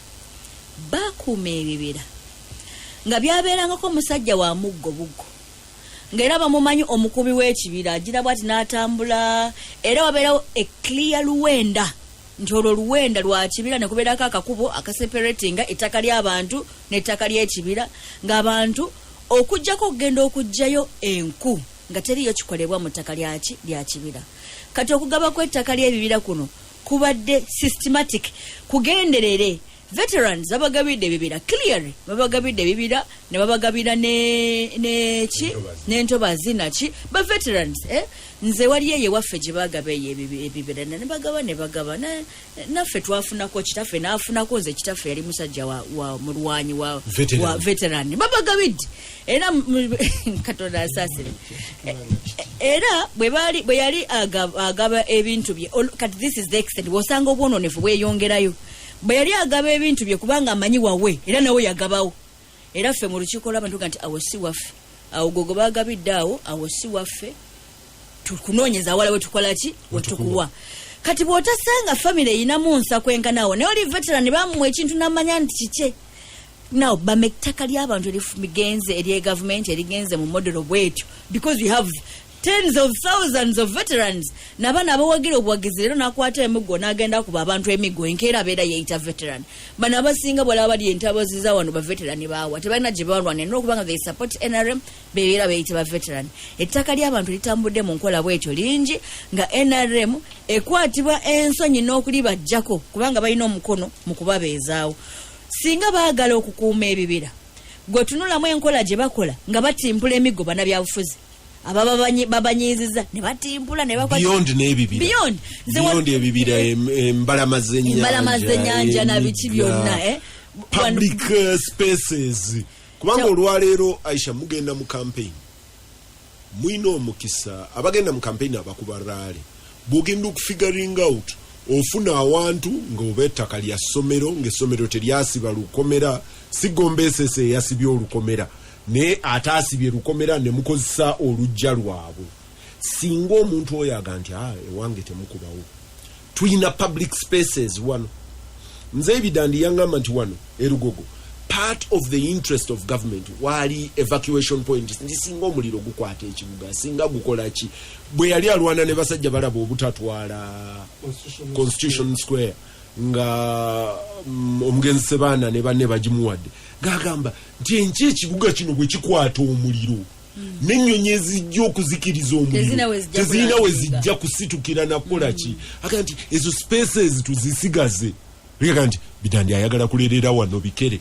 bakuuma ebibira nga byabeerangako omusajja wa muggo buggo ng'era bamumanyi omukubi w'ekibira agira bwati n'atambula era wabeerawo clear luwenda nti olwo luwenda lwa kibira ne kubeerako akakubo akaseparatinga ettaka ly'abantu n'ettaka ly'ekibira ng'abantu okujjako okugenda okuggyayo enku nga teriyo kikolebwa mu ttaka lya kibira. Kati okugaba kw'ettaka ly'ebibira kuno kubadde systematic kugenderere. Veterans babagabidde ebibira clearly babagabidde ebibira ne babagabira n'entobazi naki ba veterans nze wali eye waffe gye bagaba ebibira ne bagaba naffe twafunako kitaffe n'afunako nze kitaffe yali musajja wa mulwanyi wa veteran babagabidde era katonda asaasire era bwe yali agaba ebintu bye kati this is the extent bw'osanga obwononefu bweyongerayo bwe yali agaba ebintu bye kubanga amanyi wawe era nawe yagabawo era ffe mu lukiiko lw'abantu nti awo si waffe awo gogo bagabidde awo si waffe tukunoonyeza awala we tukola ki we tukuwa. Kati bw'otasanga famire eyinamu nsa kwenkanaawo naye oli veteran bamuwa ekintu n'amanya nti kike now bamettaka ly'abantu erigenze eri gavumenti erigenze mu modelo bwetyo because we have tens of thousands of veterans n'abaana abawagira obuwagizi leero n'akwata emiggo n'agenda kuba abantu emiggo enkeera abeera yeeyita veteran bano abasinga bwalaba bali entabaziza wano ba veteran baawa tebalina gye balwanira n'okubanga they support NRM beera beeyita ba veteran. Ettaka ly'abantu litambudde mu nkola bwetyo lingi nga NRM ekwatibwa ensonyi n'okulibajjako kubanga balina omukono mu kubabeezaawo. Singa baagala okukuuma ebibira gwe tunulamu enkola gye bakola nga batimpula emiggo bannabyabufuzi babanyiziza ne batimpula ne bakwata beyond n'ebibira beyond ebibira embalama z'ennyanja na biki byonna public spaces kubanga olwaleero Aisha mugenda mu campaign mwina omukisa abagenda mu campaign abakuba rale bwogenda okufiguring out ofuna awantu ng'oba ettaka lya ssomero ng'essomero teryasiba lukomera si Gombeesese eyasibye olukomera ne ataasibye lukomera ne mukozesa olujja lwabwe. Singa omuntu oyo aga nti ewange temukubawo tulina public spaces wano nze ebidandi yaŋŋamba nti wano erugogo part of the interest of government wali evacuation point nti singa omuliro gukwata ekibuga singa gukola ki bwe yali alwana ne basajja balaba obutatwala Constitution Square nga omugenzi Sebaana ne banne bagimuwadde ng'agamba nti enki ekibuga kino bwe kikwata omuliro n'ennyonyi ezijja okuzikiriza omuliro tezirina we zijja kusitukira nakola ki aga nti ezo spaces tuzisigaze leka nti bidandi ayagala kulerera wano bikere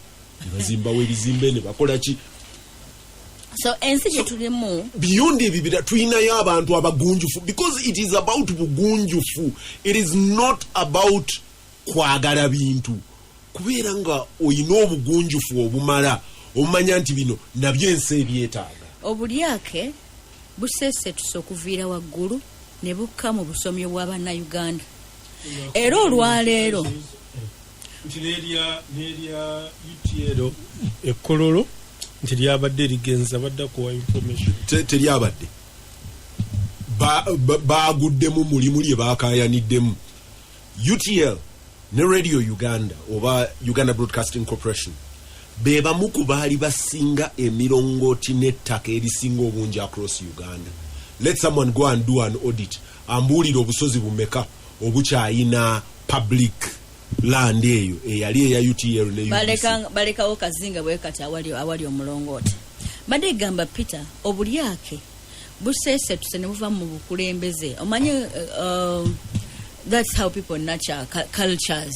bazimbawo ebizimbe ne bakola ki so ensi gye tulimu beyond ebibira tulinayo abantu abagunjufu because it is about bugunjufu it is not about kwagala bintu kubeera nga oyina obugunjufu obumala omanya nti bino nabyo ensi ebyetaaga obulyake buseesetuse okuviira waggulu ne bukka mu busomyo bw'abannayuganda era olwaleero nti nerya UTL ekkololo nti lyabadde ligenza badda kuwa information teryabadde baaguddemu mulimu lye baakayaniddemu UTL ne Radio Uganda oba Uganda Broadcasting Corporation bebamu ku baali basinga emirongooti n'ettaka erisinga obungi across Uganda let someone go and do an audit ambuulira obusozi bumeka obukyayina public land eyo eyali eya UTL ne balekawo kazinga bwe kati awali omulongooti badde gamba Peter obulyake busese tusene buva mu bukulembeze omanye that's how people nurture cultures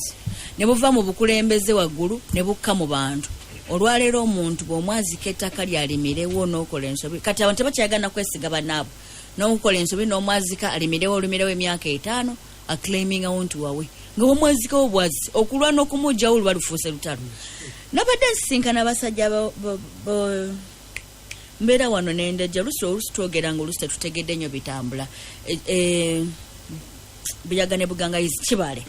ne buva mu bukulembeze waggulu ne bukka mu bantu olwaleero omuntu bw'omwazika ettaka lyalimirewo n'okola ensobi kati abantu tebakyayagala kwesiga bannaabo n'okukola ensobi n'omwazika alimirewo emyaka 5 aclaiming awuntu wawe nga omwazikawo bwazi okulwa n'okumujjawo luba lufuuse lutalo nabadde nsisinkana abasajja mbeera wano n'endejja olusi twogera nga olusi tetutegedde nnyo bitambula buyagane bugangayizi Kibale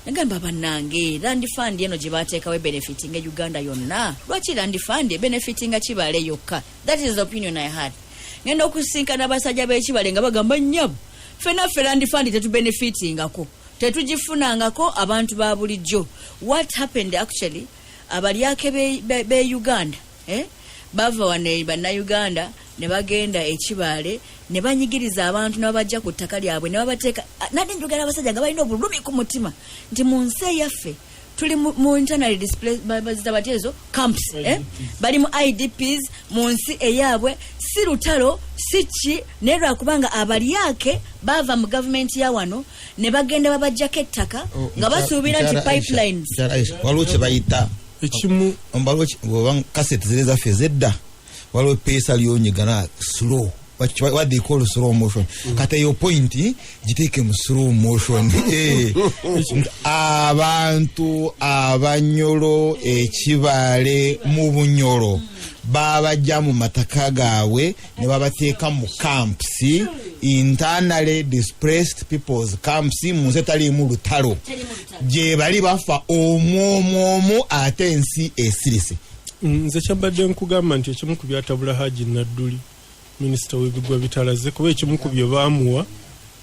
nagamba bannange land fund eno gye baateekawo benefitinga Uganda yonna lwaki land fund benefitinga Kibale yokka? That is the opinion I had. Ngenda okusinkana abasajja b'Ekibale nga bagamba nnyabo fenaffe land fund tetubenefitingako tetugifunangako abantu ba bulijjo. What happened actually abalyake be Uganda bava wane bannayuganda ne bagenda Ekibale ne banyigiriza abantu n'abajja ku ttaka lyabwe ne babateeka nadi njogera abasajja nga balina obulumi ku mutima nti mu nsi eyaffe tuli mu internally displaced batezo camps bali mu IDPs mu nsi eyaabwe si lutalo si ki ne lwakubanga abalyake bava mu government ya wano ne bagenda babajjako ettaka nga basuubira nti pipelines waliwo kye bayita ekimu oba kaseti ziri zaffe zedda waliwo peesa lyonyigana slow what they call slow motion kata yo point giteeke mu slow motion abantu abanyolo Ekibale mu Bunyolo babajja mu mataka gaabwe ne babateeka mu camps internally displaced people's camps mu nsi etaliimu lutalo gye bali bafa omwomu ate ensi esirise. Nze kyambadde nkugamba nti ekimu ku byatabula Haji Nadduli minisita w'ebigwa bitalaze kuba ekimu ku bye baamuwa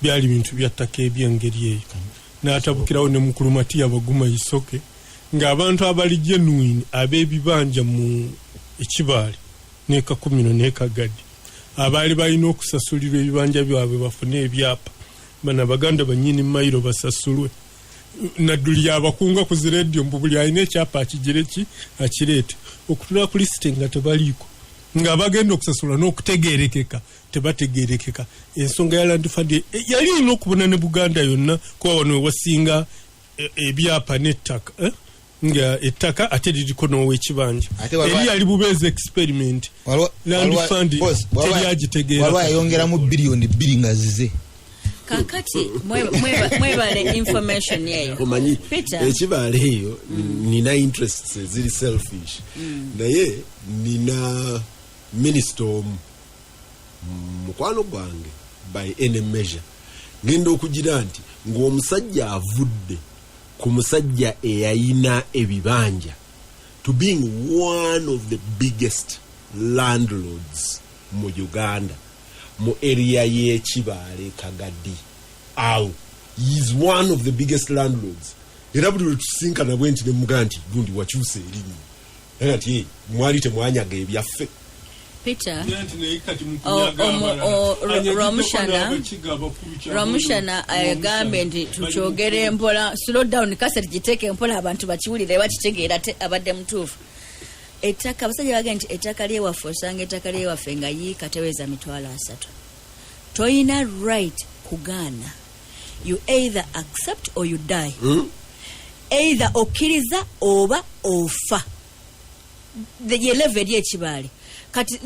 byali bintu bya ttaka eby'engeri eyo n'atabukirawo ne Mukulumati Abaguma Isoke ng'abantu abali genuine ab'ebibanja mu Ekibale ne Kakumino ne Kagadi abaali balina okusasulirwa ebibanja byabwe bafune ebyapa bana baganda banyini mayiro basasulwe. Nadduli abakunga ku ziredio mbu buli alina ekyapa akigireki akireete okutula ku lisiti nga tebaliiko nga bagenda okusasula n'okutegeerekeka tebategeerekeka. Ensonga ya land fund yali erina okubona ne Buganda yonna kuba wano wewasinga ebyapa n'ettaka nga ettaka ate liriko n'ow'ekibanja eri yali bubeezi experiment land fund teryagitegeera walwa yayongeramu biliyoni 2 nga zize kakati mwebale information yeyo omanyi Ekibale eyo nina interests ziri selfish naye nina minister mukwano gwange by any measure ngenda okugira nti ng'omusajja avudde ku musajja eyayina ebibanja to being one of the biggest landlords mu Uganda mu area y'Ekibale Kagadi awo he is one of the biggest landlords era buli tusinkana bwenti ne muganti gundi wakyuse erinnya ati mwali temwanyaga ebyaffe Peter Ramushana agambe nti tukyogere mpola slow down kaseti giteeke mpola abantu bakiwulire bakitegeera abadde mutuufu. Ettaka abasajja bagamba nti ettaka lyewaffe osanga ettaka lyewaffe nga yiika teweza 3 toyina right kugaana. You either accept or you die. Either okkiriza oba ofa. Ye level y'Ekibale kati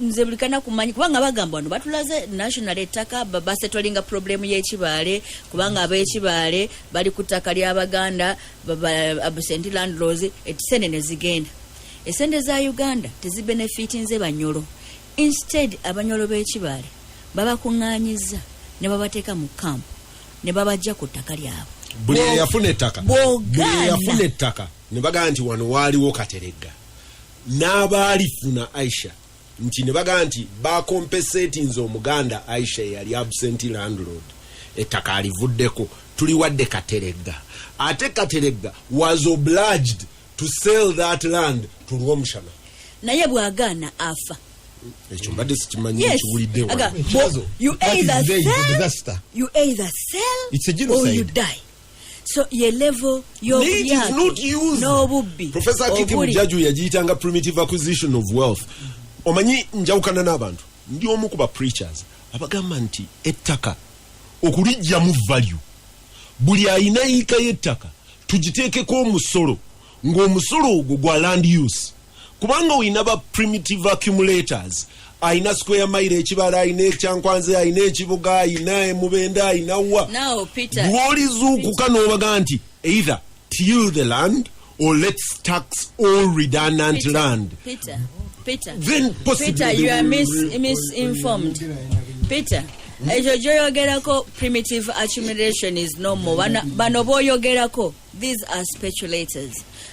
nze bulikana kumanyi kubanga bagamba wano batulaze national ettaka basetwalinga problem y'Ekibale kubanga ab'Ekibale bali ku ttaka ly'Abaganda absent landlords etisene ne zigenda esente za Uganda tezibenefitinze Banyolo. Instead Abanyolo b'Ekibale babakuŋŋaanyiza ne babateeka mu camp ne babajja ku ttaka lyabwe. Buli yafuna ettaka ne bagamba nti wano waaliwo Kateregga n'abaalifuna Aisha nti ne bagamba nti bakompensatinze omuganda Aisha yali absent landlord ettaka alivuddeko tuliwadde Kateregga ate Kateregga was obliged to sell that land to Lwomushana naye bw'agaana afa ekyo mbadde sikimanyi Yes. ekiwulidde wano. Well, you That is either there is a sell, disaster. you either sell It's a or genocide. you die. So ye level It is not used. n'obubbi Professor Akiki obuli. Mujaju yagiyitanga primitive acquisition of wealth. Omanyi njawukana n'abantu ndi omu ku ba preachers abagamba nti ettaka okulijjamu value buli ayina yiika y'ettaka tugiteekeko omusolo ng'omusolo ogwo gwa land use kubanga oyina ba primitive accumulators ayina square mile ekibala ayina ekyankwanze ayina ekibuga ayina emubenda ayina wa Now, Peter, bw'olizuukuka n'obaga nti either till the land or let's tax all redundant land. Peter, Then possibly Peter, they you are will- misinformed. Peter, ekyo gyoyogerako primitive accumulation is normal. Bano boyogerako, these are speculators.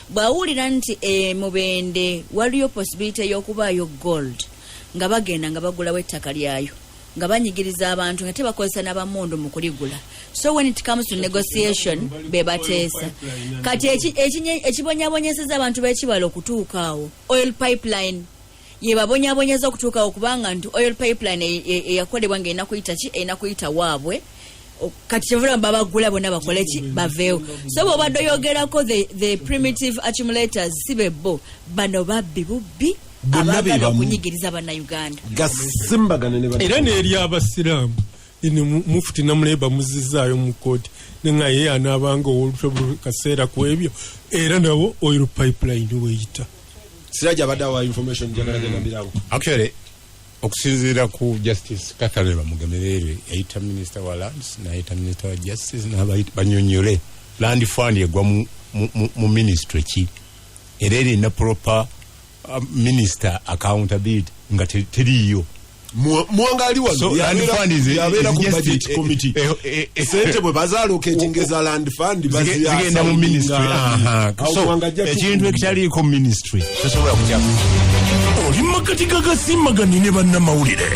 Bwawulira nti mubende waliyo possibility y'okubaayo gold nga bagenda nga bagulawo ettaka lyayo nga banyigiriza abantu nga tebakozesa n'abamundu mu kuligula. So when it comes to negotiation bebateesa kati ekibonyabonyeseza abantu b'ekibala okutuuka awo oil pipeline yebabonyabonyeza okutuukawo kubanga nti oil pipeline eyakolebwa nga erina kuyita waabwe kati kyevula babagula bonna bakole ki baveewo. So bw'obadde oyogerako the primitive accumulators si bebbo bano babbi bubbi Bonna be abaagala bamu. okunyigiriza bannayuganda. gasimbagane ne era n'eri abasiraamu ine mufuti namuleba muzizaayo mu kooti nenga ye anaabanga owolutwe kaseera ku ebyo era nabo oil pipeline weeyita. Siraja abadde awa information njagala genda mirango. Actually okusinziira ku Justice Catherine Bamugemerere yayita Minister wa Lands nayita Minister wa Justice banyonyole land fund egwa mu ministry ki era erina proper minister accountability nga teriyo. Mwangali wano So land fund is yabeera ku just budget committee. Sente bwe bazaallocating za land fund zigenda mu ministry. So ekintu ekitaliiko ministry tosobola kukyaku. oli makati gagasimbaganye ne bannamawulire